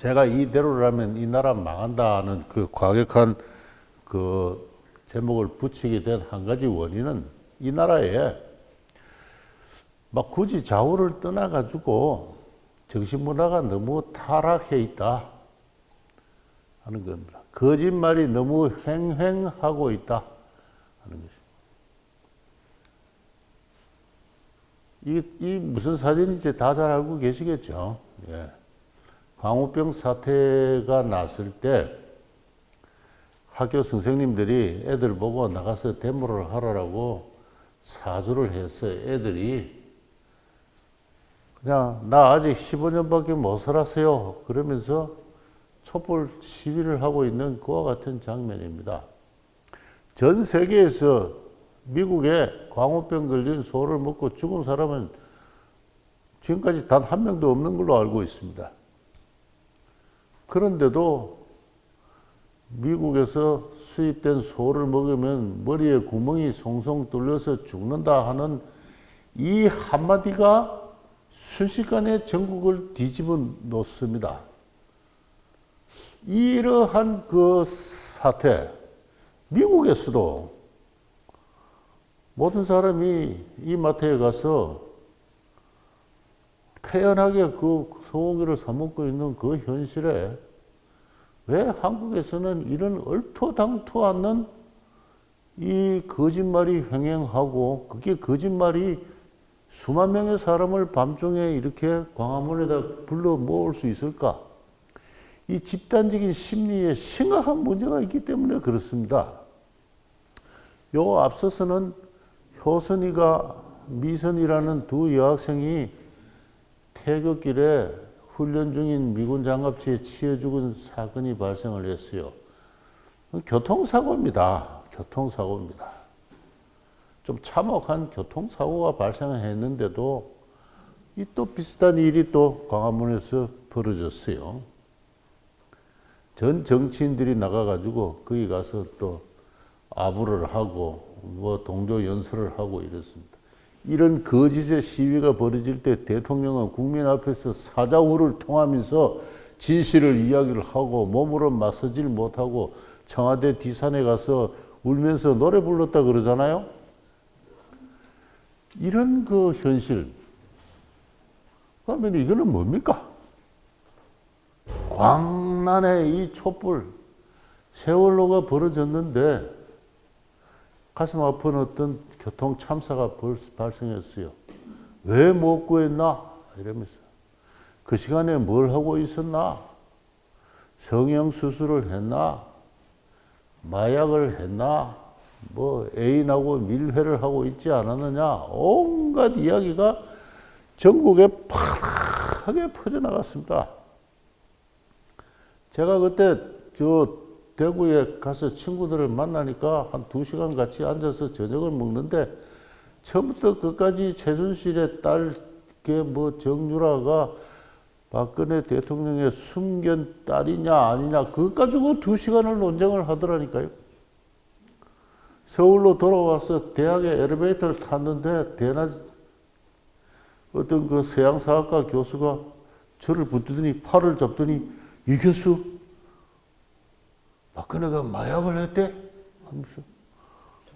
제가 이대로라면 이 나라 망한다는 그 과격한 그 제목을 붙이게 된 한 가지 원인은 이 나라에 막 굳이 좌우를 떠나가지고 정신문화가 너무 타락해 있다 하는 겁니다. 거짓말이 너무 횡행하고 있다 하는 것입니다. 이 무슨 사진인지 다 잘 알고 계시겠죠. 예. 광우병 사태가 났을 때 학교 선생님들이 애들 보고 나가서 데모를 하라고 사주를 해서 애들이 그냥 나 아직 15년밖에 못 살았어요 그러면서 촛불 시위를 하고 있는 그와 같은 장면입니다. 전 세계에서 미국에 광우병 걸린 소를 먹고 죽은 사람은 지금까지 단 한 명도 없는 걸로 알고 있습니다. 그런데도 미국에서 수입된 소를 먹으면 머리에 구멍이 송송 뚫려서 죽는다 하는 이 한마디가 순식간에 전국을 뒤집어 놓습니다. 이러한 그 사태, 미국에서도 모든 사람이 이 마트에 가서 태연하게 그 소고기를 사 먹고 있는 그 현실에 왜 한국에서는 이런 얼토당토 않는 이 거짓말이 횡행하고 그게 거짓말이 수만 명의 사람을 밤중에 이렇게 광화문에다 불러 모을 수 있을까? 이 집단적인 심리에 심각한 문제가 있기 때문에 그렇습니다. 요 앞서서는 효선이가 미선이라는 두 여학생이 태극길에 훈련 중인 미군 장갑차에 치여 죽은 사건이 발생을 했어요. 교통사고입니다. 교통사고입니다. 좀 참혹한 교통사고가 발생했는데도 이 또 비슷한 일이 또 광화문에서 벌어졌어요. 전 정치인들이 나가가지고 거기 가서 또 아부를 하고 뭐 동조 연설을 하고 이랬습니다. 이런 거짓의 시위가 벌어질 때 대통령은 국민 앞에서 사자후를 통하면서 진실을 이야기를 하고 몸으로 맞서질 못하고 청와대 뒷산에 가서 울면서 노래 불렀다 그러잖아요. 이런 그 현실. 그러면 이거는 뭡니까? 광란의 이 촛불, 세월호가 벌어졌는데 가슴 아픈 어떤 교통 참사가 발생했어요. 왜 못 구했나? 이러면서. 그 시간에 뭘 하고 있었나? 성형수술을 했나? 마약을 했나? 뭐 애인하고 밀회를 하고 있지 않았느냐? 온갖 이야기가 전국에 파랗게 퍼져나갔습니다. 제가 그때 대구에 가서 친구들을 만나니까 한 2시간 같이 앉아서 저녁을 먹는데 처음부터 끝까지 최순실의 딸, 뭐 정유라가 박근혜 대통령의 숨긴 딸이냐 아니냐 그것 가지고 2시간을 논쟁을 하더라니까요. 서울로 돌아와서 대학에 엘리베이터를 탔는데 어떤 그 서양사학과 교수가 저를 붙더니 팔을 잡더니 이 교수 박근혜가 마약을 했대? 하면서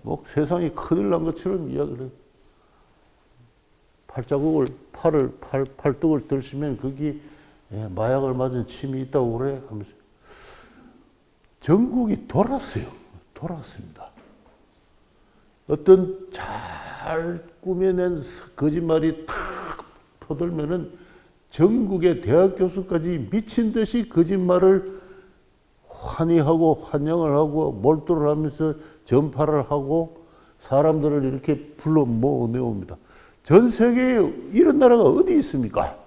뭐 세상이 큰일 난 것처럼 이야기를 해요. 팔뚝을 들시면 거기 마약을 맞은 침이 있다고 그래? 하면서 전국이 돌았습니다. 어떤 잘 꾸며낸 거짓말이 탁 퍼들면은 전국의 대학 교수까지 미친 듯이 거짓말을 환희하고 환영을 하고 몰두를 하면서 전파를 하고 사람들을 이렇게 불러 모아내옵니다. 전 세계에 이런 나라가 어디 있습니까?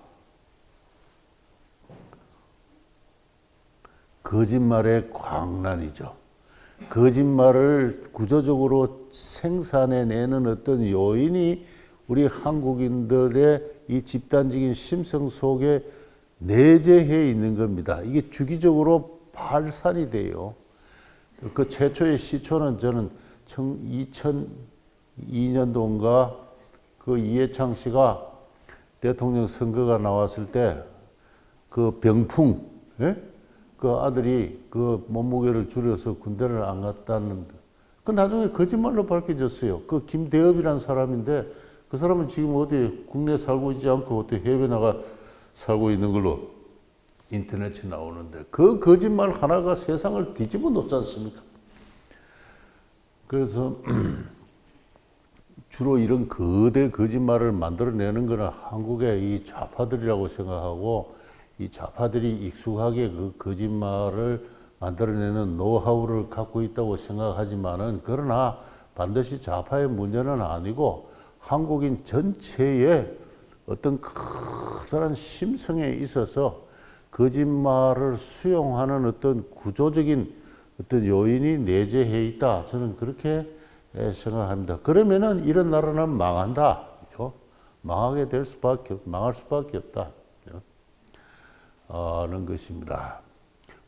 거짓말의 광란이죠. 거짓말을 구조적으로 생산해내는 어떤 요인이 우리 한국인들의 이 집단적인 심성 속에 내재해 있는 겁니다. 이게 주기적으로 발산이 돼요. 그 최초의 시초는 저는 2002년도인가 그 이해창 씨가 대통령 선거가 나왔을 때 그 병풍 예? 그 아들이 그 몸무게를 줄여서 군대를 안 갔다는 그 나중에 거짓말로 밝혀졌어요. 그 김대엽이라는 사람인데 그 사람은 지금 어디 국내에 살고 있지 않고 어디 해외 나가 살고 있는 걸로 인터넷에 나오는데 그 거짓말 하나가 세상을 뒤집어 놓지 않습니까? 그래서 주로 이런 거대 거짓말을 만들어내는 거는 한국의 이 좌파들이라고 생각하고 이 좌파들이 익숙하게 그 거짓말을 만들어내는 노하우를 갖고 있다고 생각하지만은 그러나 반드시 좌파의 문제는 아니고 한국인 전체의 어떤 커다란 심성에 있어서 거짓말을 수용하는 어떤 구조적인 어떤 요인이 내재해 있다. 저는 그렇게 생각합니다. 그러면은 이런 나라는 망한다. 그렇죠? 망할 수밖에 없다. 하는 것입니다.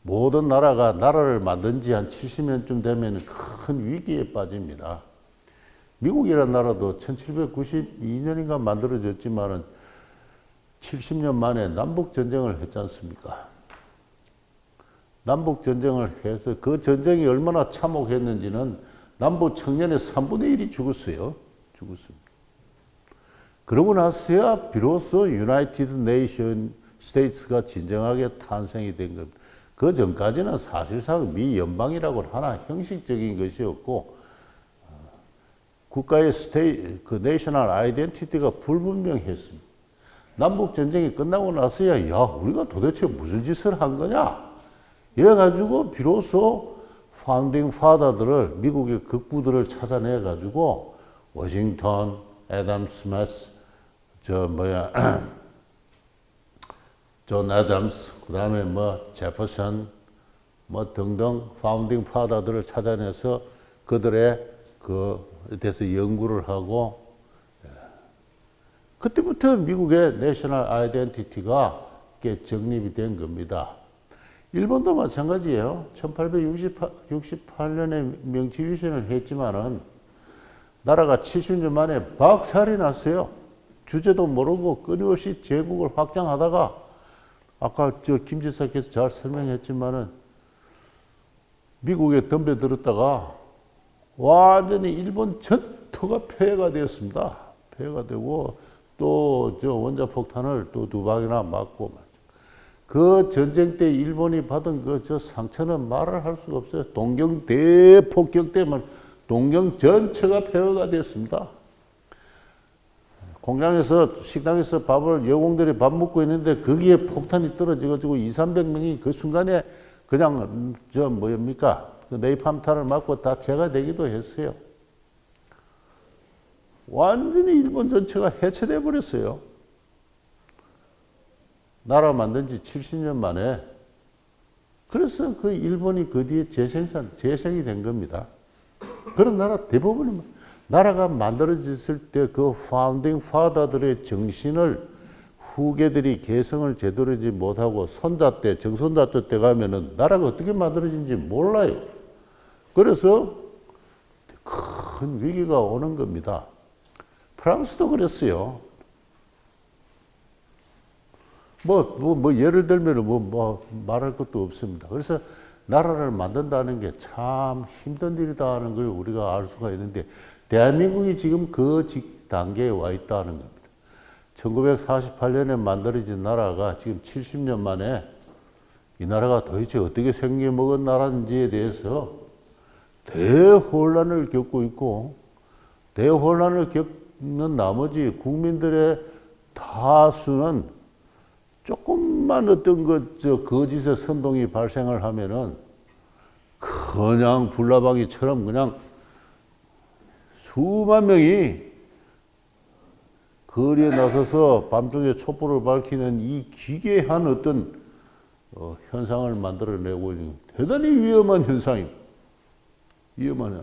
모든 나라가 나라를 만든 지 한 70년쯤 되면 큰 위기에 빠집니다. 미국이라는 나라도 1792년인가 만들어졌지만은 70년 만에 남북전쟁을 했지 않습니까? 남북전쟁을 해서 그 전쟁이 얼마나 참혹했는지는 남북 청년의 3분의 1이 죽었어요. 죽었습니다. 그러고 나서야 비로소 유나이티드 네이션 스테이츠가 진정하게 탄생이 된 겁니다. 그 전까지는 사실상 미 연방이라고 하나 형식적인 것이었고 국가의 그 내셔널 아이덴티티가 불분명했습니다. 남북 전쟁이 끝나고 나서야 야 우리가 도대체 무슨 짓을 한 거냐 이래가지고 비로소 파운딩 파더들을 미국의 극부들을 찾아내 가지고 워싱턴, 애덤 스미스, 존 애덤스, 그 다음에 제퍼슨, 등등 파운딩 파더들을 찾아내서 그들의 대해서 연구를 하고 그때부터 미국의 내셔널 아이덴티티가 정립이 된 겁니다. 일본도 마찬가지예요. 1868년에 명치유신을 했지만은 나라가 70년 만에 박살이 났어요. 주제도 모르고 끊임없이 제국을 확장하다가 아까 김 지사께서 잘 설명했지만은 미국에 덤벼들었다가 완전히 일본 전토가 폐해가 되었습니다. 폐해가 되고 또 원자폭탄을 또 2방이나 맞고 그 전쟁 때 일본이 받은 저 상처는 말을 할 수가 없어요. 동경 대폭격 때문에 동경 전체가 폐허가 됐습니다. 공장에서 식당에서 여공들이 밥 먹고 있는데 거기에 폭탄이 떨어져가지고 200~300명이 그 순간에 그냥 그 네이팜탄을 맞고 다 제거되기도 했어요. 완전히 일본 전체가 해체돼 버렸어요. 나라 만든 지 70년 만에. 그래서 그 일본이 그 뒤에 재생이 된 겁니다. 그런 나라 대부분은 나라가 만들어졌을 때 그 파운딩 파더들의 정신을 후계들이 개성을 제대로 하지 못하고 손자 때, 정손자 때 가면은 나라가 어떻게 만들어진지 몰라요. 그래서 큰 위기가 오는 겁니다. 프랑스도 그랬어요. 예를 들면 말할 것도 없습니다. 그래서 나라를 만든다는 게 참 힘든 일이다 하는 걸 우리가 알 수가 있는데 대한민국이 지금 그 단계에 와 있다는 겁니다. 1948년에 만들어진 나라가 지금 70년 만에 이 나라가 도대체 어떻게 생겨먹은 나라인지에 대해서 대혼란을 겪고 있고 대혼란을 겪는 나머지 국민들의 다수는 조금만 어떤 거짓의 선동이 발생을 하면은 그냥 불나방이처럼 그냥 수만 명이 거리에 나서서 밤중에 촛불을 밝히는 이 기괴한 어떤 현상을 만들어내고 있는 대단히 위험한 현상입니다.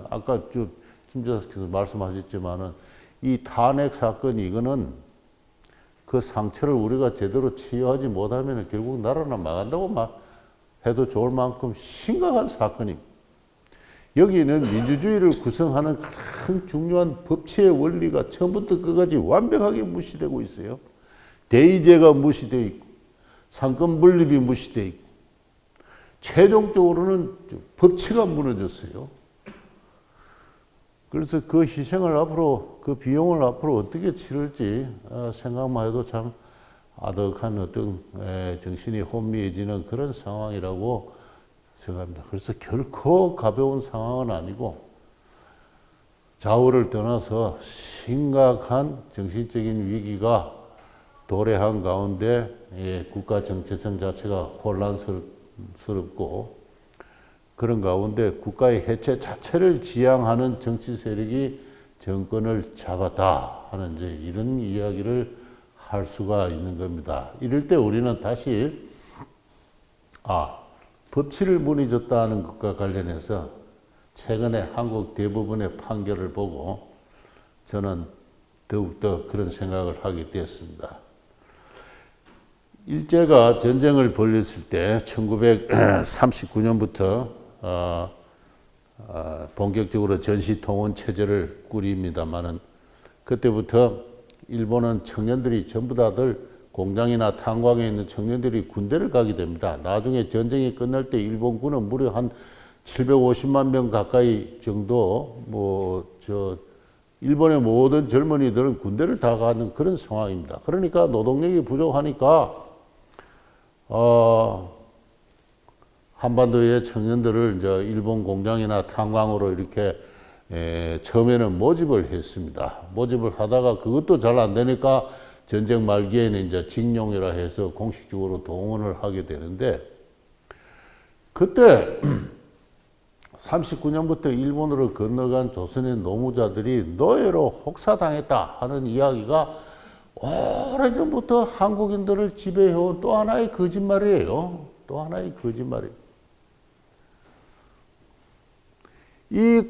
아까 김 지사께서 말씀하셨지만은 이 탄핵 사건이 이거는 그 상처를 우리가 제대로 치유하지 못하면 결국 나라는 망한다고 해도 좋을 만큼 심각한 사건입니다. 여기는 민주주의를 구성하는 가장 중요한 법치의 원리가 처음부터 끝까지 완벽하게 무시되고 있어요. 대의제가 무시되어 있고 상권 분립이 무시되어 있고 최종적으로는 법치가 무너졌어요. 그래서 그 희생을 앞으로, 그 비용을 앞으로 어떻게 치를지 생각만 해도 참 아득한 어떤 정신이 혼미해지는 그런 상황이라고 생각합니다. 그래서 결코 가벼운 상황은 아니고 좌우를 떠나서 심각한 정신적인 위기가 도래한 가운데 국가 정체성 자체가 혼란스럽고 그런 가운데 국가의 해체 자체를 지향하는 정치 세력이 정권을 잡았다 하는 이제 이런 이야기를 할 수가 있는 겁니다. 이럴 때 우리는 다시 법치를 무너졌다는 것과 관련해서 최근에 한국 대부분의 판결을 보고 저는 더욱더 그런 생각을 하게 되었습니다. 일제가 전쟁을 벌였을 때 1939년부터 본격적으로 전시통원 체제를 꾸립니다만은 그때부터 일본은 청년들이 전부 다들 공장이나 탄광에 있는 청년들이 군대를 가게 됩니다. 나중에 전쟁이 끝날 때 일본군은 무려 한 750만 명 가까이 정도 일본의 모든 젊은이들은 군대를 다 가는 그런 상황입니다. 그러니까 노동력이 부족하니까 한반도의 청년들을 이제 일본 공장이나 탄광으로 이렇게 처음에는 모집을 했습니다. 모집을 하다가 그것도 잘 안 되니까 전쟁 말기에는 이제 징용이라 해서 공식적으로 동원을 하게 되는데 그때 39년부터 일본으로 건너간 조선의 노무자들이 노예로 혹사당했다 하는 이야기가 오래전부터 한국인들을 지배해온 또 하나의 거짓말이에요. 또 하나의 거짓말이에요.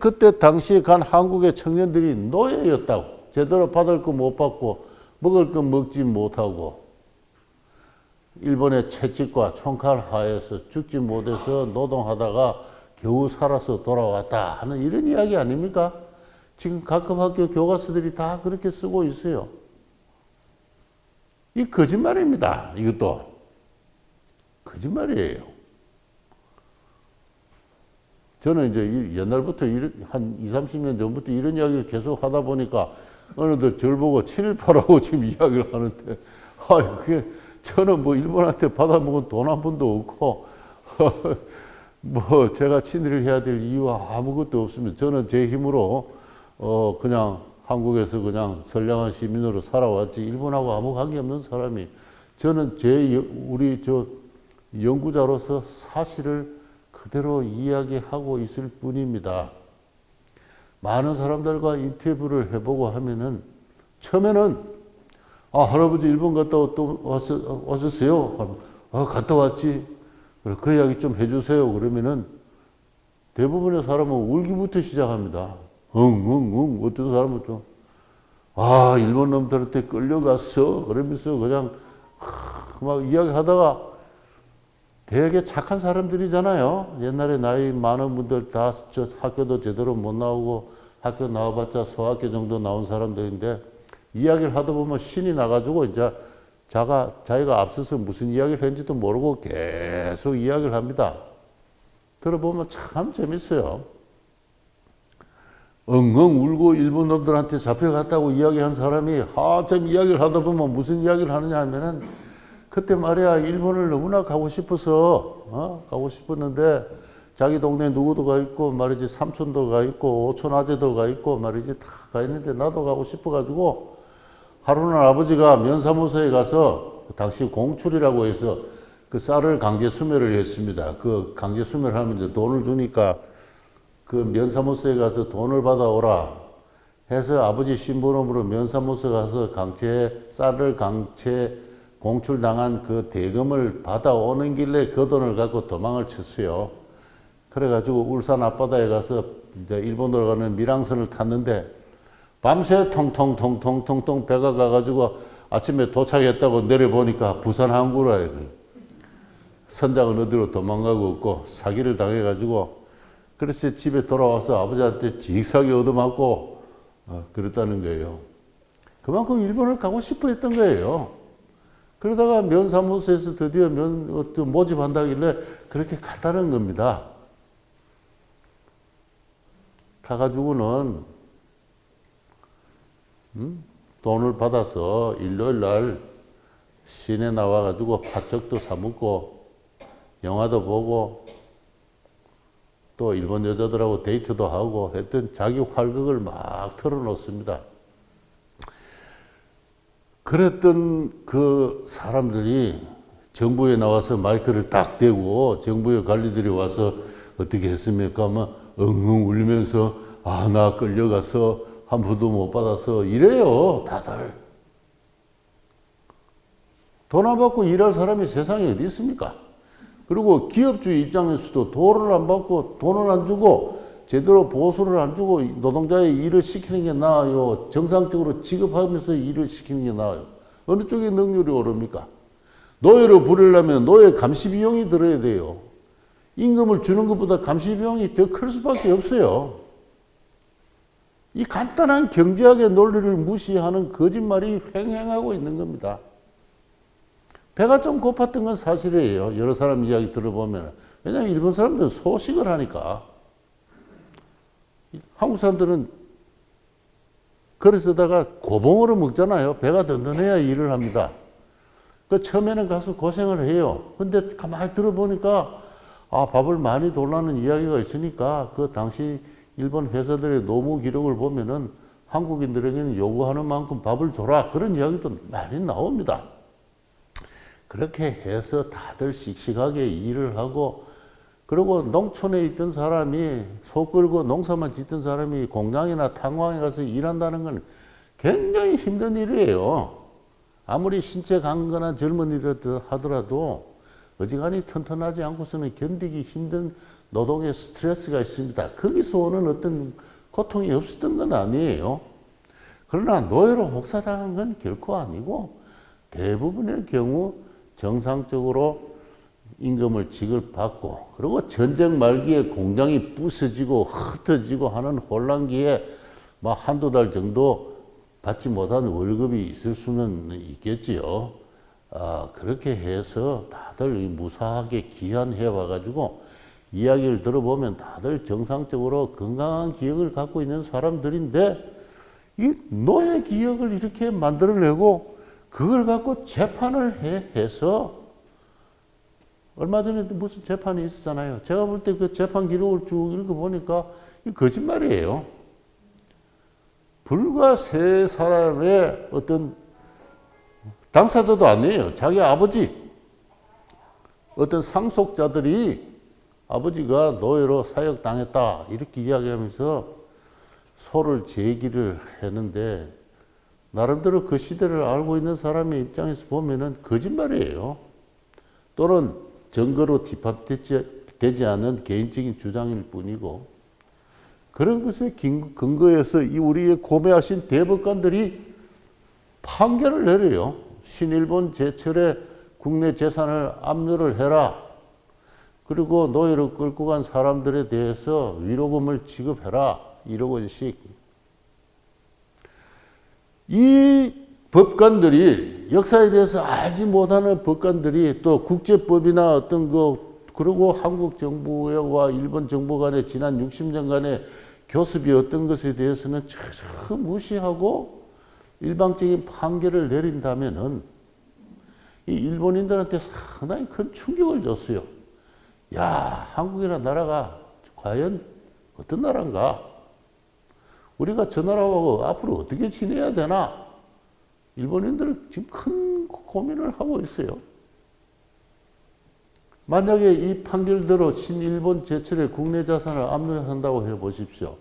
그때 당시에 간 한국의 청년들이 노예였다고. 제대로 받을 거 못 받고 먹을 거 먹지 못하고 일본의 채찍과 총칼 하에서 죽지 못해서 노동하다가 겨우 살아서 돌아왔다 하는 이런 이야기 아닙니까? 지금 각급 학교 교과서들이 다 그렇게 쓰고 있어요. 이 거짓말입니다. 이것도 거짓말이에요. 저는 이제 옛날부터 한 20, 30년 전부터 이런 이야기를 계속 하다 보니까 어느들 절 보고 친일파라고 지금 이야기를 하는데 그게 저는 뭐 일본한테 받아먹은 돈 한 푼도 없고 뭐 제가 친일을 해야 될 이유가 아무것도 없습니다. 저는 제 힘으로 그냥 한국에서 그냥 선량한 시민으로 살아왔지 일본하고 아무 관계없는 사람이 저는 우리 연구자로서 사실을 그대로 이야기하고 있을 뿐입니다. 많은 사람들과 인터뷰를 해보고 하면은 처음에는 할아버지 일본 갔다 왔었어요. 갔다 왔지. 그 이야기 좀 해주세요. 그러면은 대부분의 사람은 울기부터 시작합니다. 응. 어떤 사람은 좀 일본 놈들한테 끌려갔어. 그러면서 그냥 막 이야기하다가 되게 착한 사람들이잖아요. 옛날에 나이 많은 분들 다 학교도 제대로 못 나오고 학교 나와봤자 소학교 정도 나온 사람들인데 이야기를 하다 보면 신이 나가지고 이제 자기가 앞서서 무슨 이야기를 했는지도 모르고 계속 이야기를 합니다. 들어보면 참 재밌어요. 엉엉 울고 일본 놈들한테 잡혀갔다고 이야기한 사람이 한참 이야기를 하다 보면 무슨 이야기를 하느냐 하면은 그때 말이야 일본을 너무나 가고 싶어서 가고 싶었는데 자기 동네 누구도 가 있고 말이지 삼촌도 가 있고 오촌 아재도 가 있고 말이지 다 가 있는데 나도 가고 싶어가지고 하루는 아버지가 면사무소에 가서 당시 공출이라고 해서 그 쌀을 강제 수매를 했습니다. 그 강제 수매를 하면 이제 돈을 주니까 그 면사무소에 가서 돈을 받아오라 해서 아버지 신부름으로 면사무소 가서 쌀을 강제 공출당한 그 대금을 받아오는 길에 그 돈을 갖고 도망을 쳤어요. 그래가지고 울산 앞바다에 가서 이제 일본으로 가는 밀항선을 탔는데 밤새 통통통통통통 배가 가가지고 아침에 도착했다고 내려보니까 부산 항구라. 선장은 어디로 도망가고 없고 사기를 당해가지고 그래서 집에 돌아와서 아버지한테 직사게 그러다가 면사무소에서 드디어 모집한다길래 그렇게 갔다는 겁니다. 가가지고는 돈을 받아서 일요일 날 시내 나와가지고 팥죽도 사 먹고 영화도 보고 또 일본 여자들하고 데이트도 하고 했던 자기 활극을 막 털어놓습니다. 그랬던 그 사람들이 정부에 나와서 마이크를 딱 대고 정부의 관리들이 와서 어떻게 했습니까? 하면 엉엉 울면서 나 끌려가서 한 푼도 못 받아서 이래요, 다들. 돈 안 받고 일할 사람이 세상에 어디 있습니까? 그리고 기업주의 입장에서도 돈을 안 받고 돈을 안 주고 제대로 보수를 안 주고 노동자의 일을 시키는 게 나아요. 정상적으로 지급하면서 일을 시키는 게 나아요. 어느 쪽에 능률이 오릅니까? 노예로 부리려면 노예 감시 비용이 들어야 돼요. 임금을 주는 것보다 감시 비용이 더 클 수밖에 없어요. 이 간단한 경제학의 논리를 무시하는 거짓말이 횡행하고 있는 겁니다. 배가 좀 고팠던 건 사실이에요. 여러 사람 이야기 들어보면. 왜냐하면 일본 사람들은 소식을 하니까. 한국 사람들은 그래서다가 고봉으로 먹잖아요. 배가 든든해야 일을 합니다. 그 처음에는 가서 고생을 해요. 근데 가만히 들어보니까 밥을 많이 돌라는 이야기가 있으니까 그 당시 일본 회사들의 노무 기록을 보면은 한국인들에게는 요구하는 만큼 밥을 줘라. 그런 이야기도 많이 나옵니다. 그렇게 해서 다들 씩씩하게 일을 하고 그리고 농촌에 있던 사람이 소 끌고 농사만 짓던 사람이 공장이나 탄광에 가서 일한다는 건 굉장히 힘든 일이에요. 아무리 신체 강건한 젊은이라 하더라도 어지간히 튼튼하지 않고서는 견디기 힘든 노동의 스트레스가 있습니다. 거기서 오는 어떤 고통이 없었던 건 아니에요. 그러나 노예로 혹사당한 건 결코 아니고 대부분의 경우 정상적으로 임금을 지급받고 그리고 전쟁 말기에 공장이 부서지고 흩어지고 하는 혼란기에 한두 달 정도 받지 못한 월급이 있을 수는 있겠지요. 그렇게 해서 다들 무사하게 기한해 와가지고 이야기를 들어보면 다들 정상적으로 건강한 기억을 갖고 있는 사람들인데 이 노예 기억을 이렇게 만들어내고 그걸 갖고 재판을 해서 얼마 전에 무슨 재판이 있었잖아요. 제가 볼 때 그 재판 기록을 쭉 읽어보니까 이 거짓말이에요. 불과 세 사람의 어떤 당사자도 아니에요. 자기 아버지, 어떤 상속자들이 아버지가 노예로 사역당했다 이렇게 이야기하면서 소를 제기를 했는데 나름대로 그 시대를 알고 있는 사람의 입장에서 보면은 거짓말이에요. 또는 증거로 뒷받되지 않은 개인적인 주장일 뿐이고 그런 것에 근거해서 우리의 고매하신 대법관들이 판결을 내려요. 신일본 제철에 국내 재산을 압류를 해라. 그리고 노예로 끌고 간 사람들에 대해서 위로금을 지급해라. 1억 원씩. 이 법관들이 역사에 대해서 알지 못하는 법관들이 또 국제법이나 어떤 그리고 한국 정부와 일본 정부 간의 지난 60년간의 교섭이 어떤 것에 대해서는 전혀 무시하고 일방적인 판결을 내린다면은 이 일본인들한테 상당히 큰 충격을 줬어요. 야, 한국이라는 나라가 과연 어떤 나라인가? 우리가 저 나라하고 앞으로 어떻게 지내야 되나? 일본인들 지금 큰 고민을 하고 있어요. 만약에 이 판결대로 신일본 제철에 국내 자산을 압류한다고 해 보십시오.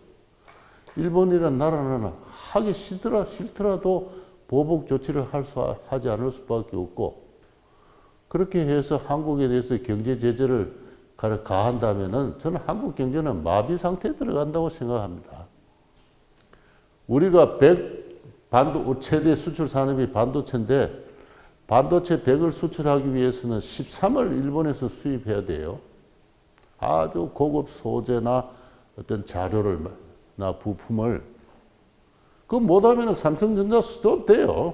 일본이라는 나라는 하기 싫더라도 보복 조치를 하지 않을 수밖에 없고 그렇게 해서 한국에 대해서 경제 제재를 가한다면은 저는 한국 경제는 마비 상태에 들어간다고 생각합니다. 우리가 최대 수출 산업이 반도체인데 반도체 100을 수출하기 위해서는 13을 일본에서 수입해야 돼요. 아주 고급 소재나 어떤 자료나 부품을 그거 못하면 삼성전자 수도 없대요.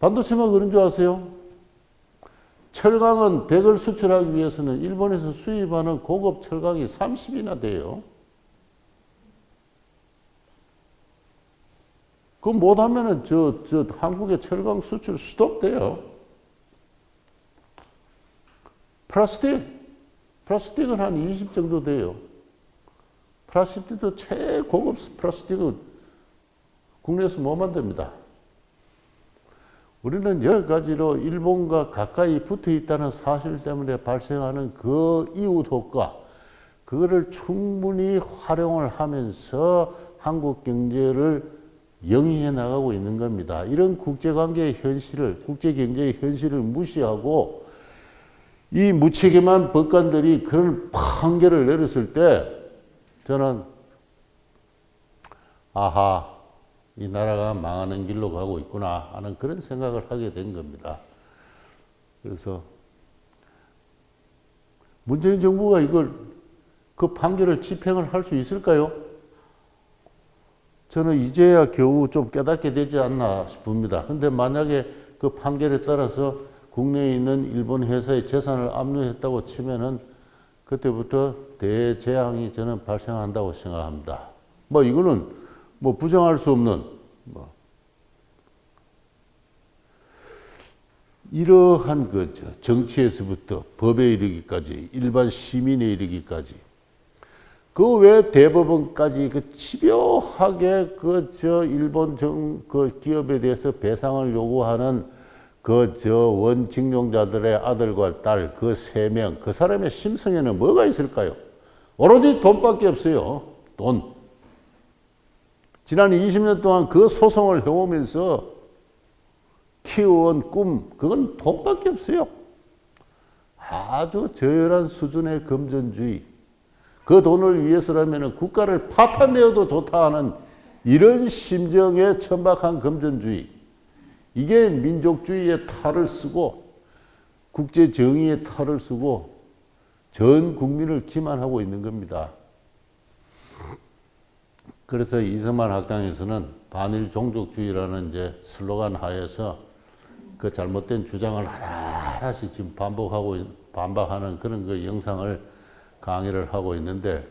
반도체만 그런 줄 아세요? 철강은 100을 수출하기 위해서는 일본에서 수입하는 고급 철강이 30이나 돼요. 그거 못하면은 한국의 철강 수출 스톱돼요. 플라스틱은 한 20 정도 돼요. 플라스틱도 최고급 플라스틱은 국내에서 못 만듭니다. 우리는 여러 가지로 일본과 가까이 붙어 있다는 사실 때문에 발생하는 그 이웃 효과, 그거를 충분히 활용을 하면서 한국 경제를 영위해 나가고 있는 겁니다. 이런 국제관계의 현실을, 국제경제의 현실을 무시하고 이 무책임한 법관들이 그런 판결을 내렸을 때 저는 아하, 이 나라가 망하는 길로 가고 있구나 하는 그런 생각을 하게 된 겁니다. 그래서 문재인 정부가 그 판결을 집행을 할 수 있을까요? 저는 이제야 겨우 좀 깨닫게 되지 않나 싶습니다. 근데 만약에 그 판결에 따라서 국내에 있는 일본 회사의 재산을 압류했다고 치면은 그때부터 대재앙이 저는 발생한다고 생각합니다. 이거는 부정할 수 없는 이러한 정치에서부터 법에 이르기까지 일반 시민에 이르기까지 그 외 대법원까지 집요하게 일본 기업에 대해서 배상을 요구하는 원징용자들의 아들과 딸 그 3명 그 사람의 심성에는 뭐가 있을까요? 오로지 돈밖에 없어요. 돈. 지난 20년 동안 그 소송을 해오면서 키워온 꿈, 그건 돈밖에 없어요. 아주 저열한 수준의 금전주의. 그 돈을 위해서라면 국가를 파탄내어도 좋다 하는 이런 심정에 천박한 금전주의. 이게 민족주의의 탈을 쓰고 국제정의의 탈을 쓰고 전 국민을 기만하고 있는 겁니다. 그래서 이승만 학당에서는 반일 종족주의라는 슬로건 하에서 그 잘못된 주장을 하나하나씩 지금 반박하는 그런 영상을 강의를 하고 있는데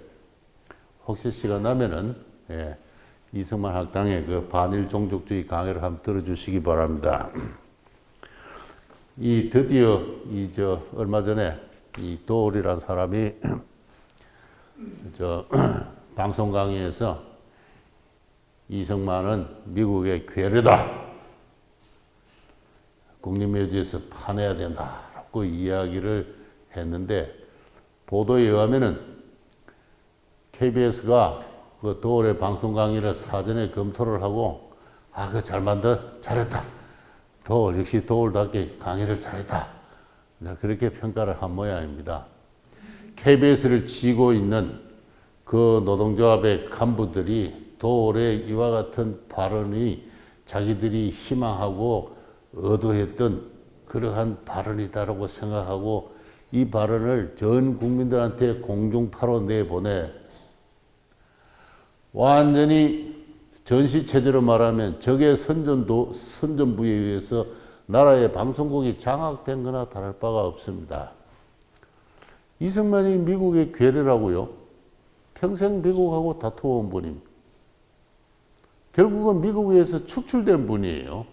혹시 시간 나면은 이승만 학당의 그 반일 종족주의 강의를 한번 들어주시기 바랍니다. 드디어 얼마 전에 이 도올이라는 사람이 방송 강의에서 이승만은 미국의 괴뢰다. 국립묘지에서 파내야 된다라고 이야기를 했는데 보도에 의하면은 KBS가 그 도올의 방송 강의를 사전에 검토를 하고 그거 잘했다. 역시 도올답게 강의를 잘했다. 그렇게 평가를 한 모양입니다. KBS를 지고 있는 그 노동조합의 간부들이 도올의 이와 같은 발언이 자기들이 희망하고 의도했던 그러한 발언이다라고 생각하고 이 발언을 전 국민들한테 공중파로 내보내 완전히 전시체제로 말하면 적의 선전부에 의해서 나라의 방송국이 장악된 거나 다를 바가 없습니다. 이승만이 미국의 괴뢰라고요? 평생 미국하고 다투어온 분입니다. 결국은 미국에서 축출된 분이에요.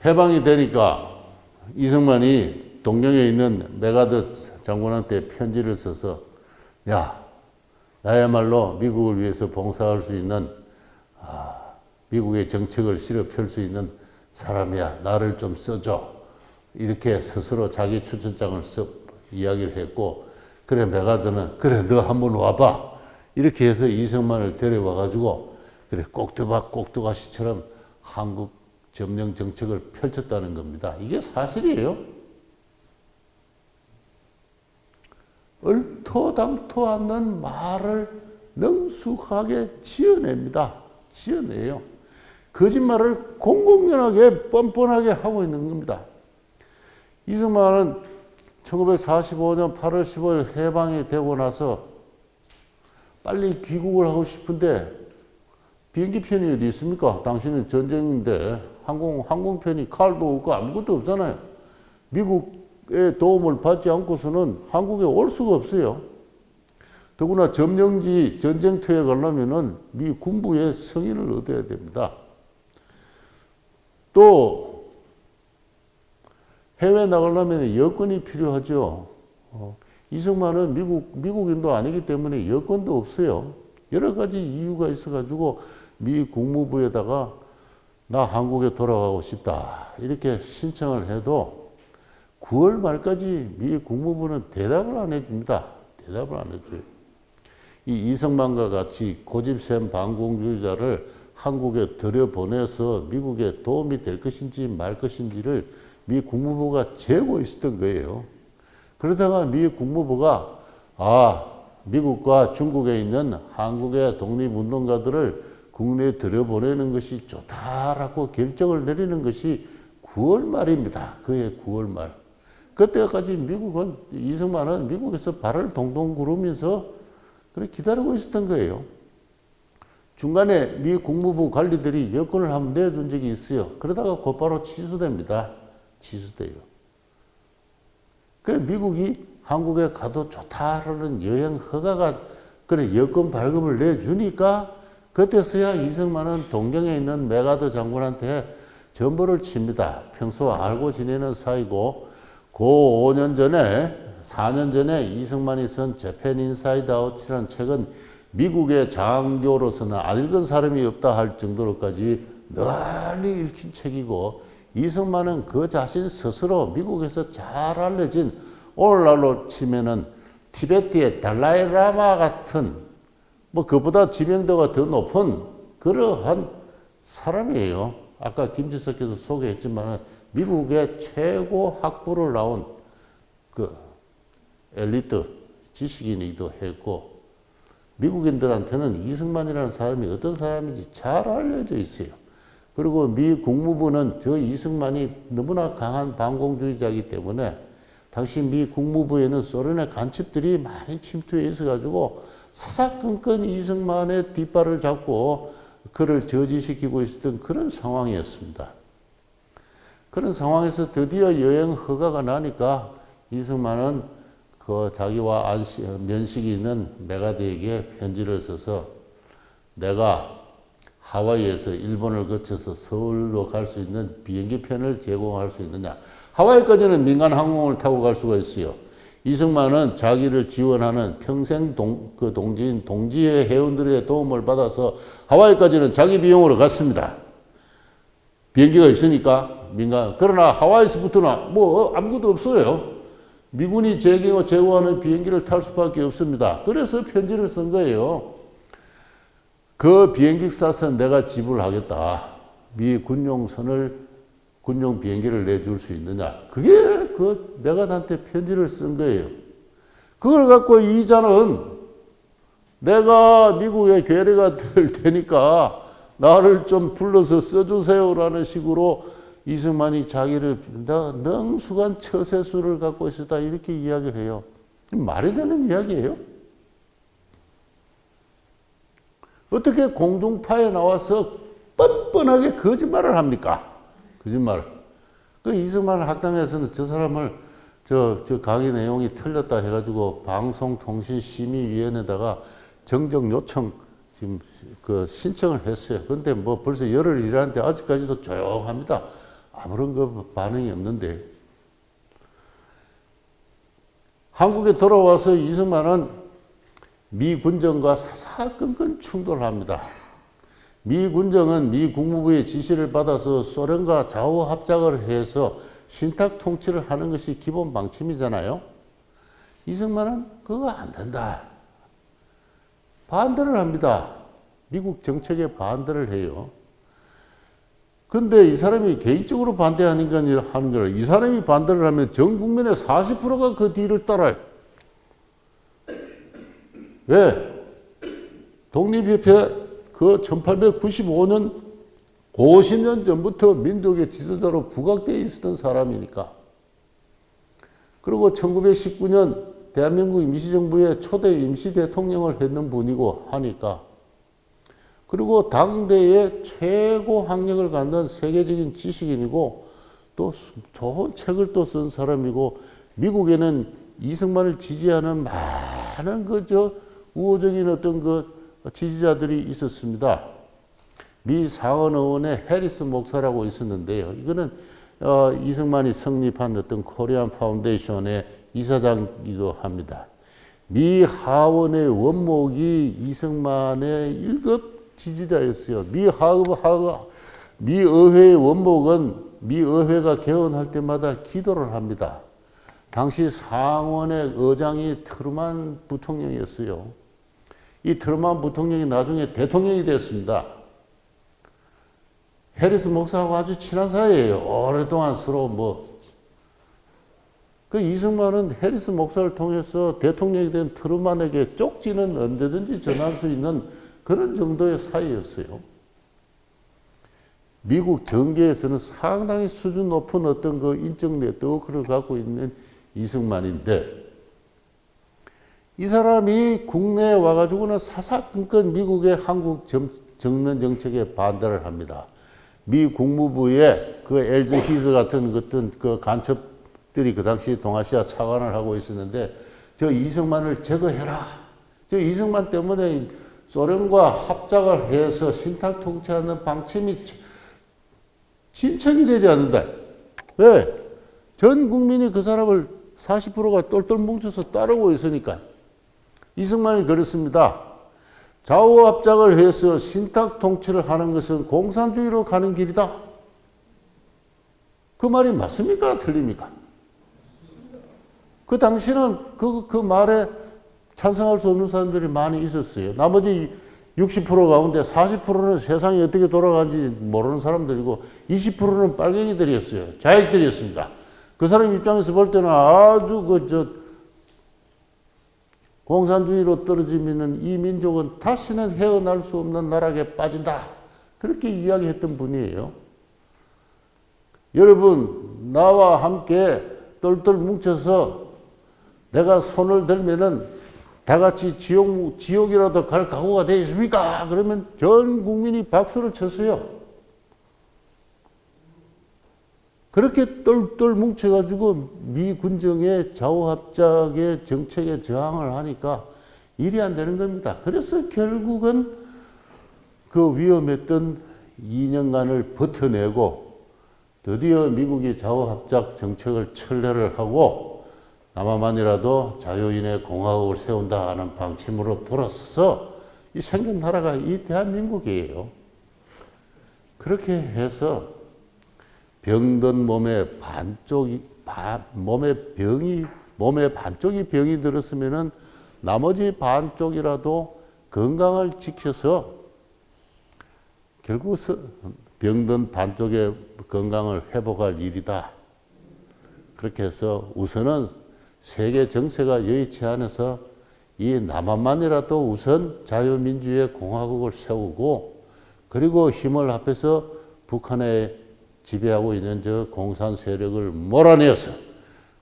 해방이 되니까 이승만이 동경에 있는 메가더 장군한테 편지를 써서 야, 나야말로 미국을 위해서 봉사할 수 있는 미국의 정책을 실어 펼 수 있는 사람이야. 나를 좀 써줘. 이렇게 스스로 자기 추천장을 이야기를 했고 그래 메가더는 그래 너 한번 와봐. 이렇게 해서 이승만을 데려와가지고 그래 꼭두가시처럼 한국 점령 정책을 펼쳤다는 겁니다. 이게 사실이에요. 얼토당토 않는 말을 능숙하게 지어내요. 거짓말을 공공연하게 뻔뻔하게 하고 있는 겁니다. 이승만은 1945년 8월 15일 해방이 되고 나서 빨리 귀국을 하고 싶은데 비행기 편이 어디 있습니까? 당신은 전쟁인데 항공편이 칼도 없고 아무것도 없잖아요. 미국의 도움을 받지 않고서는 한국에 올 수가 없어요. 더구나 점령지 전쟁터에 가려면은 미 군부의 승인을 얻어야 됩니다. 또 해외 나가려면 여권이 필요하죠. 이승만은 미국인도 아니기 때문에 여권도 없어요. 여러 가지 이유가 있어가지고 미 국무부에다가 나 한국에 돌아가고 싶다 이렇게 신청을 해도 9월 말까지 미 국무부는 대답을 안 해줍니다. 대답을 안 해줘요. 이 이승만과 같이 고집센 반공주의자를 한국에 들여보내서 미국에 도움이 될 것인지 말 것인지를 미 국무부가 재고 있었던 거예요. 그러다가 미 국무부가 미국과 중국에 있는 한국의 독립운동가들을 국내에 들여보내는 것이 좋다라고 결정을 내리는 것이 9월 말입니다. 그해 9월 말. 그때까지 이승만은 미국에서 발을 동동 구르면서 그래 기다리고 있었던 거예요. 중간에 미 국무부 관리들이 여권을 한번 내준 적이 있어요. 그러다가 곧바로 취소됩니다. 취소돼요. 그래 미국이 한국에 가도 좋다라는 여행 허가가 그래 여권 발급을 내주니까 그때서야 이승만은 동경에 있는 메가더 장군한테 전보를 칩니다. 평소 알고 지내는 사이고 그 4년 전에 이승만이 쓴 재팬 인사이드 아웃이라는 책은 미국의 장교로서는 안 읽은 사람이 없다 할 정도로까지 널리 읽힌 책이고 이승만은 그 자신 스스로 미국에서 잘 알려진 오늘날로 치면은 티베트의 달라이라마 같은 그보다 지명도가 더 높은 그러한 사람이에요. 아까 김지석께서 소개했지만 미국의 최고 학부를 나온 그 엘리트 지식인이기도 했고 미국인들한테는 이승만이라는 사람이 어떤 사람인지 잘 알려져 있어요. 그리고 미 국무부는 저 이승만이 너무나 강한 반공주의자이기 때문에 당시 미 국무부에는 소련의 간첩들이 많이 침투해 있어가지고 사사건건 이승만의 뒷발을 잡고 그를 저지시키고 있었던 그런 상황이었습니다. 그런 상황에서 드디어 여행 허가가 나니까 이승만은 그 자기와 면식이 있는 메가더에게 편지를 써서 내가 하와이에서 일본을 거쳐서 서울로 갈 수 있는 비행기 편을 제공할 수 있느냐. 하와이까지는 민간 항공을 타고 갈 수가 있어요. 이승만은 자기를 지원하는 평생 동지인 동지회 회원들의 도움을 받아서 하와이까지는 자기 비용으로 갔습니다. 비행기가 있으니까 민간. 그러나 하와이에서부터는 아무것도 없어요. 미군이 제공하는 비행기를 탈 수밖에 없습니다. 그래서 편지를 쓴 거예요. 그 비행기값은 내가 지불하겠다. 미 군용 비행기를 내줄 수 있느냐. 그게 그 메가더한테 편지를 쓴 거예요. 그걸 갖고 이자는 내가 미국의 괴뢰가 될 테니까 나를 좀 불러서 써주세요라는 식으로 이승만이 자기를 능숙한 처세술을 갖고 있었다 이렇게 이야기를 해요. 말이 되는 이야기예요? 어떻게 공중파에 나와서 뻔뻔하게 거짓말을 합니까? 거짓말. 그 이승만 학당에서는 저 사람을 저 강의 내용이 틀렸다 해가지고 방송통신심의위원회에다가 정정 요청 지금 그 신청을 했어요. 근데 벌써 열흘 일하는데 아직까지도 조용합니다. 아무런 그 반응이 없는데. 한국에 돌아와서 이승만은 미 군정과 사사건건 충돌합니다. 미 군정은 미 국무부의 지시를 받아서 소련과 좌우합작을 해서 신탁 통치를 하는 것이 기본 방침이잖아요. 이승만은 그거 안 된다. 반대를 합니다. 미국 정책에 반대를 해요. 근데 이 사람이 개인적으로 반대하는 게 아니라 하는 거라. 이 사람이 반대를 하면 전 국민의 40%가 그 뒤를 따라요. 왜? 독립협회 그 1895년 50년 전부터 민족의 지도자로 부각되어 있었던 사람이니까. 그리고 1919년 대한민국 임시정부의 초대 임시 대통령을 했는 분이고 하니까 그리고 당대의 최고 학력을 갖는 세계적인 지식인이고 또 좋은 책을 또 쓴 사람이고 미국에는 이승만을 지지하는 많은 우호적인 어떤 지지자들이 있었습니다. 미 상원의원의 해리스 목사라고 있었는데요. 이거는 이승만이 성립한 어떤 코리안 파운데이션의 이사장이기도 합니다. 미 하원의 원목이 이승만의 1급 지지자였어요. 미 의회의 원목은 미 의회가 개헌할 때마다 기도를 합니다. 당시 상원의 의장이 트루만 부통령이었어요. 이 트루만 부통령이 나중에 대통령이 됐습니다. 해리스 목사하고 아주 친한 사이예요. 오랫동안 서로 그 이승만은 해리스 목사를 통해서 대통령이 된 트루만에게 쪽지는 언제든지 전할 수 있는 그런 정도의 사이였어요. 미국 정계에서는 상당히 수준 높은 어떤 인적 네트워크를 갖고 있는 이승만인데 이 사람이 국내에 와가지고는 사사건건 미국의 한국 정면 정책에 반대를 합니다. 미 국무부의 엘즈 히즈 같은 간첩들이 그 당시 동아시아 차관을 하고 있었는데 저 이승만을 제거해라. 저 이승만 때문에 소련과 합작을 해서 신탁 통치하는 방침이 진척이 되지 않는다. 왜? 전 국민이 그 사람을 40%가 똘똘 뭉쳐서 따르고 있으니까. 이승만이 그랬습니다. 좌우합작을 해서 신탁 통치를 하는 것은 공산주의로 가는 길이다. 그 말이 맞습니까? 틀립니까? 그 당시는 그 말에 찬성할 수 없는 사람들이 많이 있었어요. 나머지 60% 가운데 40%는 세상이 어떻게 돌아가는지 모르는 사람들이고 20%는 빨갱이들이었어요. 좌익들이었습니다. 그 사람 입장에서 볼 때는 아주 공산주의로 떨어지면 이 민족은 다시는 헤어날 수 없는 나락에 빠진다. 그렇게 이야기했던 분이에요. 여러분, 나와 함께 똘똘 뭉쳐서 내가 손을 들면은 다 같이 지옥이라도 갈 각오가 되어 있습니까? 그러면 전 국민이 박수를 쳤어요. 그렇게 똘똘 뭉쳐가지고 미 군정의 좌우합작의 정책에 저항을 하니까 일이 안 되는 겁니다. 그래서 결국은 그 위험했던 2년간을 버텨내고 드디어 미국이 좌우합작 정책을 철회를 하고 남아만이라도 자유인의 공화국을 세운다 하는 방침으로 돌아서서 이 생긴 나라가 이 대한민국이에요. 그렇게 해서 병든 몸에 반쪽이 병이 들었으면은 나머지 반쪽이라도 건강을 지켜서 결국 병든 반쪽의 건강을 회복할 일이다. 그렇게 해서 우선은 세계 정세가 여의치 않아서 이 남한만이라도 우선 자유민주의 공화국을 세우고 그리고 힘을 합해서 북한에 지배하고 있는 저 공산 세력을 몰아내어서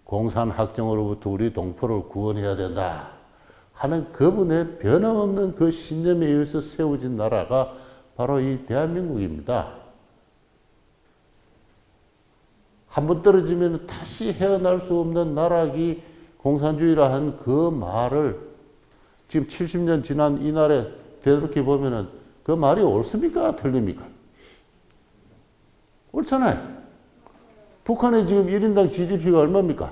공산 학정으로부터 우리 동포를 구원해야 된다 하는 그분의 변함없는 그 신념에 의해서 세워진 나라가 바로 이 대한민국입니다. 한번 떨어지면 다시 헤어날 수 없는 나락이 공산주의라 한 그 말을 지금 70년 지난 이날에 되돌이켜 보면은 그 말이 옳습니까? 틀립니까? 옳잖아요. 북한의 지금 1인당 GDP가 얼마입니까?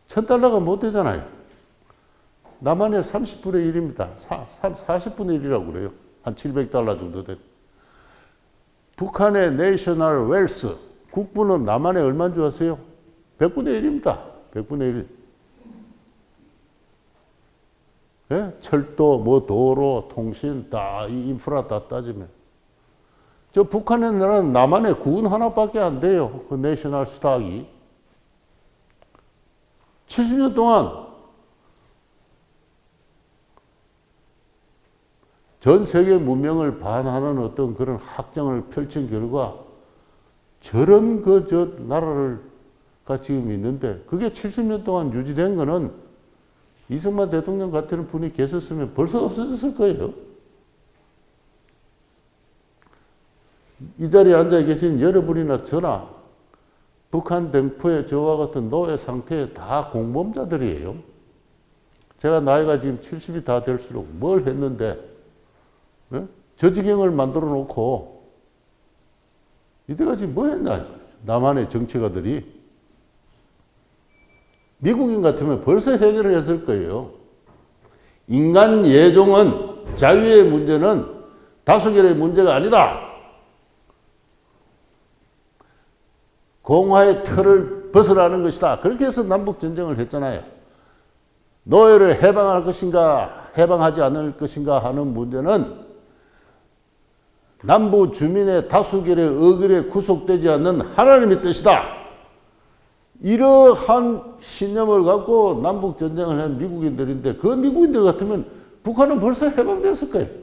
$1000가 못 되잖아요. 남한의 30분의 1입니다. 40분의 1이라고 그래요. 한 $700 정도 돼. 북한의 내셔널 웰스, 국부는 남한에 얼마인 줄 아세요? 100분의 1입니다. 100분의 1. 예? 철도, 도로, 통신, 이 인프라 다 따지면. 저 북한의 나라는 남한의 군 하나밖에 안 돼요. 그 내셔널 스탁이. 70년 동안 전 세계 문명을 반하는 어떤 그런 학정을 펼친 결과 저런 나라가 지금 있는데 그게 70년 동안 유지된 거는 이승만 대통령 같은 분이 계셨으면 벌써 없어졌을 거예요. 이 자리에 앉아 계신 여러분이나 저나 북한 댕포의 저와 같은 노예 상태에 다 공범자들이에요. 제가 나이가 지금 70이 다 될수록 뭘 했는데, 네? 저 지경을 만들어 놓고, 이때까지 뭐 했나? 남한의 정치가들이. 미국인 같으면 벌써 해결을 했을 거예요. 인간 예종은, 자유의 문제는 다수결의 문제가 아니다. 공화의 틀을 벗어나는 것이다. 그렇게 해서 남북전쟁을 했잖아요. 노예를 해방할 것인가, 해방하지 않을 것인가 하는 문제는 남부 주민의 다수결의 의결에 구속되지 않는 하나님의 뜻이다. 이러한 신념을 갖고 남북전쟁을 한 미국인들인데, 그 미국인들 같으면 북한은 벌써 해방됐을 거예요.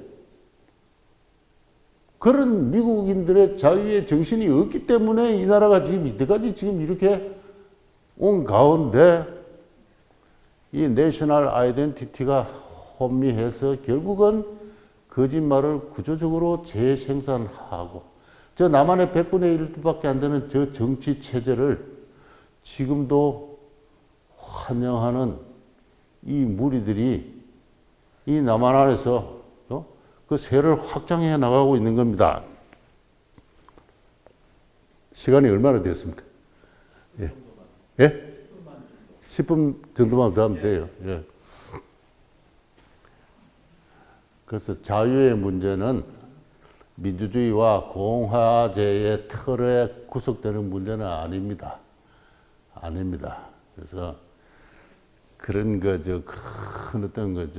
그런 미국인들의 자유의 정신이 없기 때문에 이 나라가 지금 이때까지 지금 이렇게 온 가운데 이 내셔널 아이덴티티가 혼미해서 결국은 거짓말을 구조적으로 재생산하고, 저 남한의 100분의 1밖에 안 되는 저 정치 체제를 지금도 환영하는 이 무리들이 이 남한 안에서 그 세를 확장해 나가고 있는 겁니다. 시간이 얼마나 됐습니까? 예? 예? 10분 정도만 더 하면 돼요. 예. 그래서 자유의 문제는 민주주의와 공화제의 틀에 구속되는 문제는 아닙니다. 아닙니다. 그래서 그런 큰 어떤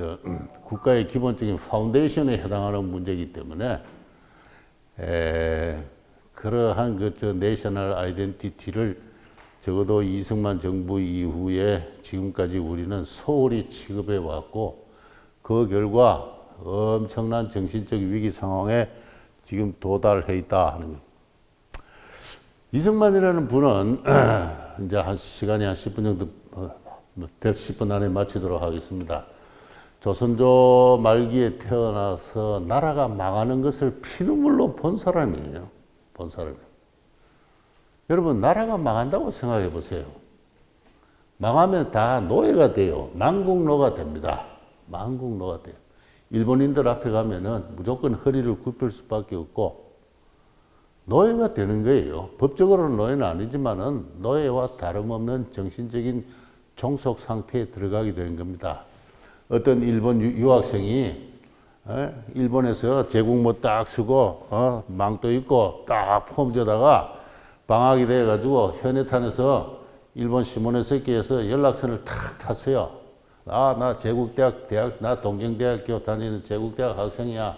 국가의 기본적인 파운데이션에 해당하는 문제이기 때문에 그러한 내셔널 아이덴티티를 적어도 이승만 정부 이후에 지금까지 우리는 소홀히 취급해 왔고, 그 결과 엄청난 정신적 위기 상황에 지금 도달해 있다 하는 것. 이승만이라는 분은 이제 한 시간이 한 10분 정도 10분 안에 마치도록 하겠습니다. 조선조 말기에 태어나서 나라가 망하는 것을 피눈물로 본 사람이에요. 본 사람이에요. 여러분, 나라가 망한다고 생각해 보세요. 망하면 다 노예가 돼요. 망국노가 됩니다. 망국노가 돼요. 일본인들 앞에 가면은 무조건 허리를 굽힐 수밖에 없고 노예가 되는 거예요. 법적으로는 노예는 아니지만은 노예와 다름없는 정신적인 종속 상태에 들어가게 되는 겁니다. 어떤 일본 유학생이 일본에서 제국모 딱 쓰고 망토 입고 딱 폼져다가 방학이 돼가지고 현해탄에서 일본 시모네세키에서 연락선을 탁 탔어요. 나 제국대학 나 동경대학교 다니는 제국대학 학생이야.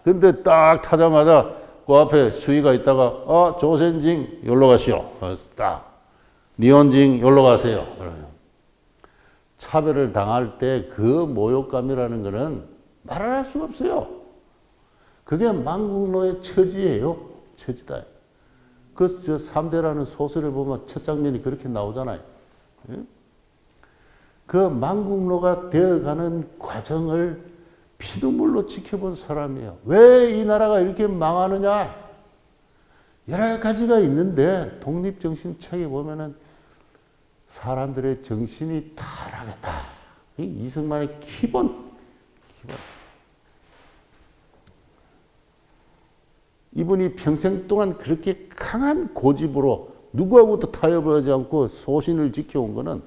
근데 딱 타자마자 그 앞에 수위가 있다가 조선징 여기로 가시오. 그래서 딱 니혼징 여기로 가세요. 차별을 당할 때 그 모욕감이라는 것은 말할 수가 없어요. 그게 망국노의 처지예요. 처지다. 그 3대라는 소설에 보면 첫 장면이 그렇게 나오잖아요. 그 망국노가 되어가는 과정을 피눈물로 지켜본 사람이에요. 왜 이 나라가 이렇게 망하느냐? 여러 가지가 있는데 독립정신 책에 보면은 사람들의 정신이 타락했다. 이승만의 기본. 이분이 평생 동안 그렇게 강한 고집으로 누구하고도 타협을 하지 않고 소신을 지켜온 것은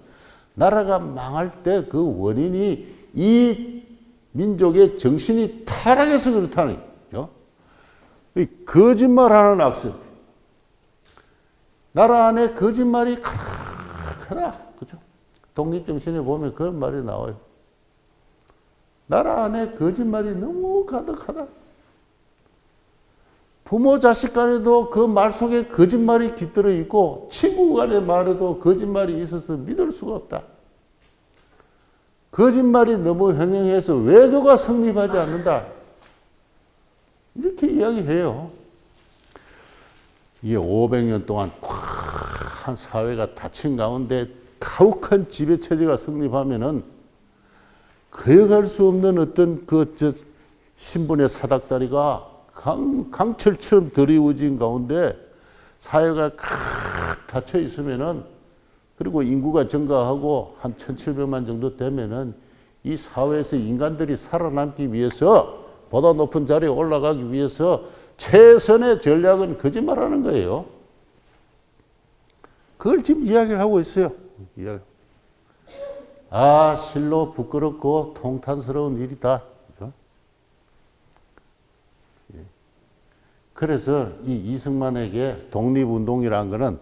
나라가 망할 때 그 원인이 이 민족의 정신이 타락해서 그렇다는 거죠. 거짓말하는 악습. 나라 안에 거짓말이 크다. 그죠? 독립정신에 보면 그런 말이 나와요. 나라 안에 거짓말이 너무 가득하다. 부모 자식 간에도 그 말 속에 거짓말이 깃들어 있고 친구 간의 말에도 거짓말이 있어서 믿을 수가 없다. 거짓말이 너무 횡행해서 외교가 성립하지 않는다. 이렇게 이야기해요. 이게 500년 동안 한 사회가 닫힌 가운데 가혹한 지배체제가 성립하면은 그여갈 수 없는 어떤 신분의 사닥다리가 강철처럼 드리워진 가운데 사회가 칵 닫혀 있으면은, 그리고 인구가 증가하고 한 1700만 정도 되면은 이 사회에서 인간들이 살아남기 위해서, 보다 높은 자리에 올라가기 위해서 최선의 전략은 거짓말하는 거예요. 그걸 지금 이야기를 하고 있어요. 실로 부끄럽고 통탄스러운 일이다. 그래서 이 이승만에게 독립운동이라는 것은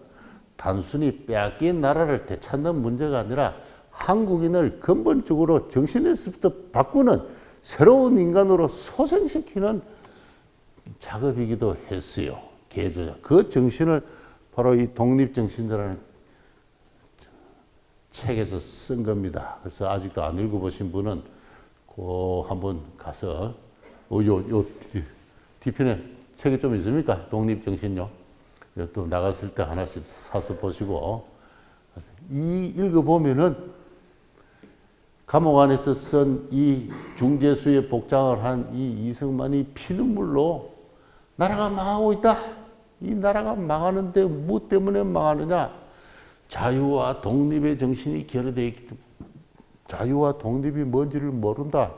단순히 빼앗긴 나라를 되찾는 문제가 아니라 한국인을 근본적으로 정신에서부터 바꾸는 새로운 인간으로 소생시키는 작업이기도 했어요. 개조자. 그 정신을 바로 이 독립정신이라는 책에서 쓴 겁니다. 그래서 아직도 안 읽어보신 분은 한번 가서 요 뒤편에 책이 좀 있습니까? 독립정신요. 또 나갔을 때 하나씩 사서 보시고, 이 읽어보면은 감옥 안에서 쓴 이 중재수의 복장을 한 이 이승만이 피눈물로 나라가 망하고 있다. 이 나라가 망하는데 뭐 때문에 망하느냐? 자유와 독립의 정신이 결여되어 있기 때문에, 자유와 독립이 뭔지를 모른다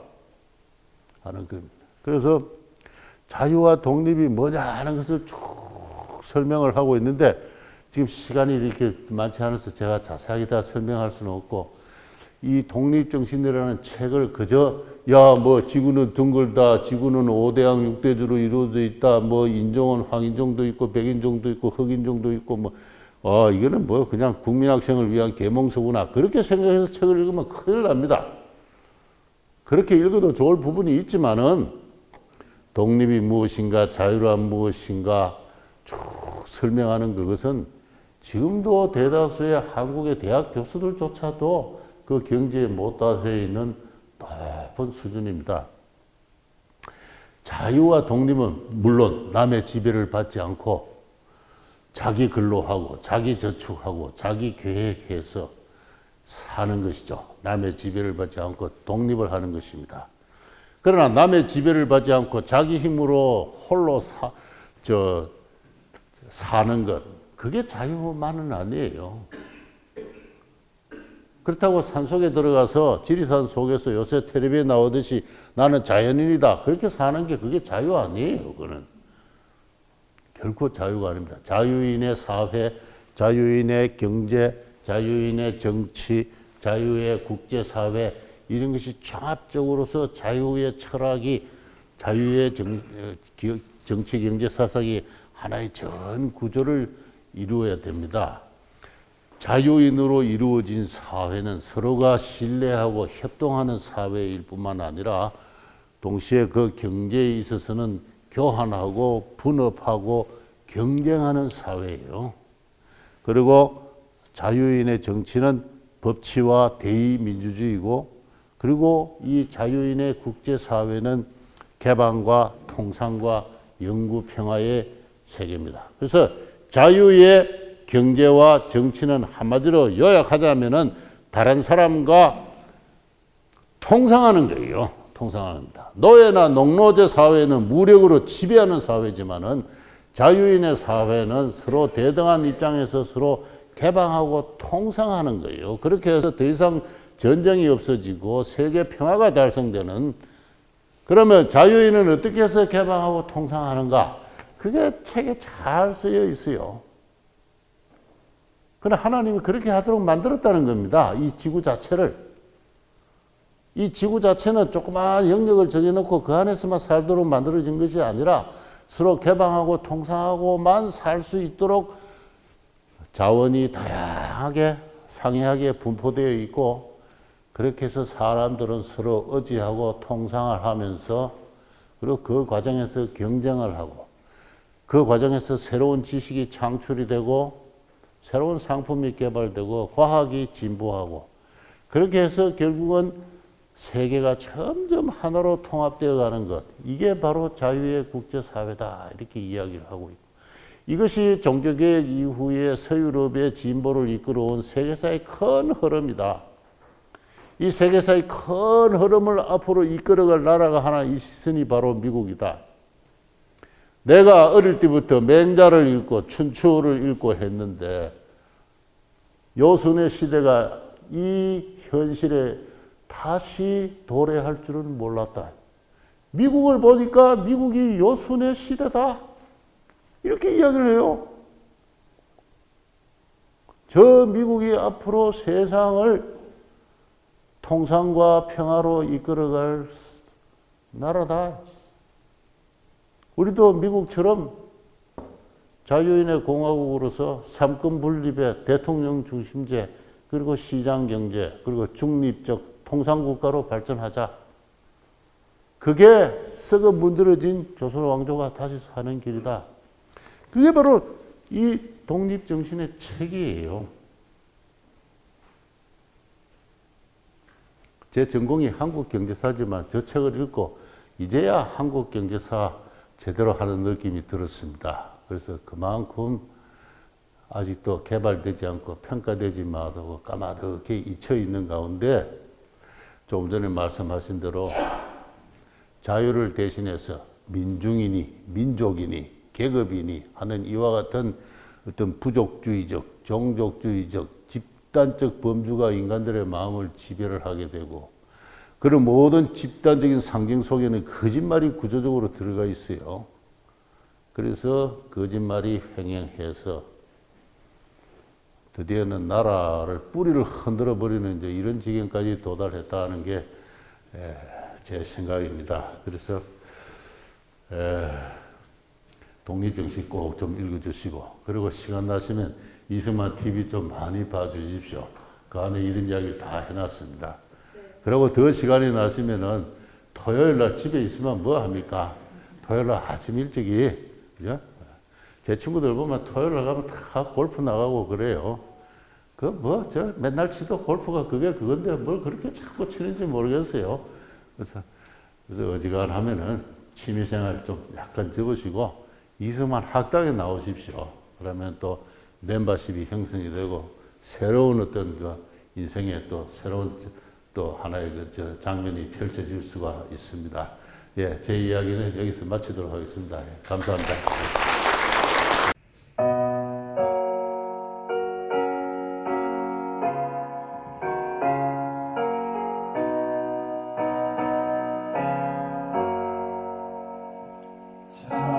하는 겁니다. 그래서 자유와 독립이 뭐냐 하는 것을 쭉 설명을 하고 있는데, 지금 시간이 이렇게 많지 않아서 제가 자세하게 다 설명할 수는 없고, 이 독립정신이라는 책을 그저 지구는 둥글다, 지구는 5대양 6대주로 이루어져 있다, 인종은 황인종도 있고 백인종도 있고 흑인종도 있고 이거는 그냥 국민학생을 위한 계몽서구나, 그렇게 생각해서 책을 읽으면 큰일 납니다. 그렇게 읽어도 좋을 부분이 있지만은 독립이 무엇인가, 자유란 무엇인가 쭉 설명하는 그것은 지금도 대다수의 한국의 대학 교수들조차도 그 경지에 못 달해 있는 높은 수준입니다. 자유와 독립은 물론 남의 지배를 받지 않고 자기 근로하고 자기 저축하고 자기 계획해서 사는 것이죠. 남의 지배를 받지 않고 독립을 하는 것입니다. 그러나 남의 지배를 받지 않고 자기 힘으로 홀로 사는 것, 그게 자유만은 아니에요. 그렇다고 산속에 들어가서 지리산 속에서 요새 텔레비에 나오듯이 나는 자연인이다, 그렇게 사는 게 그게 자유 아니에요. 그거는 결코 자유가 아닙니다. 자유인의 사회, 자유인의 경제, 자유인의 정치, 자유의 국제사회, 이런 것이 종합적으로서 자유의 철학이, 자유의 정치, 경제, 사상이 하나의 전 구조를 이루어야 됩니다. 자유인으로 이루어진 사회는 서로가 신뢰하고 협동하는 사회일 뿐만 아니라 동시에 그 경제에 있어서는 교환하고 분업하고 경쟁하는 사회예요. 그리고 자유인의 정치는 법치와 대의민주주의고, 그리고 이 자유인의 국제사회는 개방과 통상과 영구평화의 세계입니다. 그래서 자유의 경제와 정치는 한마디로 요약하자면은 다른 사람과 통상하는 거예요. 통상합니다. 노예나 농노제 사회는 무력으로 지배하는 사회지만은 자유인의 사회는 서로 대등한 입장에서 서로 개방하고 통상하는 거예요. 그렇게 해서 더 이상 전쟁이 없어지고 세계 평화가 달성되는, 그러면 자유인은 어떻게 해서 개방하고 통상하는가? 그게 책에 잘 쓰여 있어요. 그러나 하나님이 그렇게 하도록 만들었다는 겁니다. 이 지구 자체를. 이 지구 자체는 조그마한 영역을 정해놓고 그 안에서만 살도록 만들어진 것이 아니라 서로 개방하고 통상하고만 살 수 있도록 자원이 다양하게 상이하게 분포되어 있고, 그렇게 해서 사람들은 서로 의지하고 통상을 하면서, 그리고 그 과정에서 경쟁을 하고, 그 과정에서 새로운 지식이 창출이 되고 새로운 상품이 개발되고 과학이 진보하고, 그렇게 해서 결국은 세계가 점점 하나로 통합되어 가는 것, 이게 바로 자유의 국제사회다, 이렇게 이야기를 하고 있고, 이것이 종교개혁 이후에 서유럽의 진보를 이끌어온 세계사의 큰 흐름이다. 이 세계사의 큰 흐름을 앞으로 이끌어갈 나라가 하나 있으니 바로 미국이다. 내가 어릴 때부터 맹자를 읽고 춘추를 읽고 했는데 여순의 시대가 이 현실에 다시 도래할 줄은 몰랐다. 미국을 보니까 미국이 여순의 시대다. 이렇게 이야기를 해요. 저 미국이 앞으로 세상을 통상과 평화로 이끌어갈 나라다. 우리도 미국처럼 자유인의 공화국으로서 삼권 분립의 대통령 중심제, 그리고 시장 경제, 그리고 중립적 통상국가로 발전하자. 그게 썩어 문드러진 조선 왕조가 다시 사는 길이다. 그게 바로 이 독립정신의 책이에요. 제 전공이 한국경제사지만 저 책을 읽고 이제야 한국경제사 제대로 하는 느낌이 들었습니다. 그래서 그만큼 아직도 개발되지 않고 평가되지 못하고 까마득히 잊혀 있는 가운데 조금 전에 말씀하신 대로 자유를 대신해서 민중이니 민족이니 계급이니 하는 이와 같은 어떤 부족주의적, 종족주의적, 집단적 범주가 인간들의 마음을 지배를 하게 되고, 그런 모든 집단적인 상징 속에는 거짓말이 구조적으로 들어가 있어요. 그래서 거짓말이 횡행해서 드디어는 나라를 뿌리를 흔들어 버리는 이런 지경까지 도달했다는 게 제 생각입니다. 그래서 독립정신 꼭 좀 읽어주시고, 그리고 시간 나시면 이승만 TV 좀 많이 봐주십시오. 그 안에 이런 이야기를 다 해놨습니다. 그리고 더 시간이 나시면은 토요일 날 집에 있으면 뭐 합니까? 토요일 날 아침 일찍이, 그죠? 제 친구들 보면 토요일 날 가면 다 골프 나가고 그래요. 저 맨날 치도 골프가 그게 그건데 뭘 그렇게 자꾸 치는지 모르겠어요. 그래서 어지간하면은 취미생활 좀 약간 접으시고 이승만 학당에 나오십시오. 그러면 또 멤버십이 형성이 되고 새로운 어떤 그 인생의 또 새로운 또 하나의 그 장면이 펼쳐질 수가 있습니다. 예, 제 이야기는 여기서 마치도록 하겠습니다. 예, 감사합니다. 세상